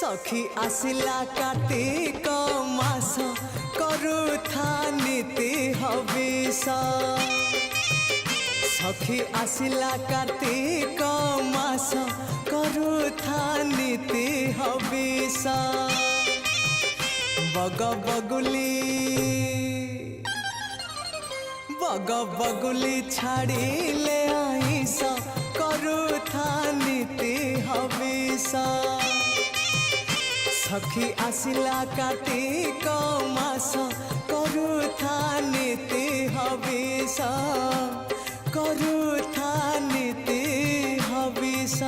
सखी आसिला कार्तिक मास करुथा नीति हविष सखी आसिला कार्तिक मास करुथा नीति हविष बग बगुली छाड़िले आईस करुथा नीति हविष सखी आसिला कार्तिक मास करुथा नीति हविष करुथा नीति हविष।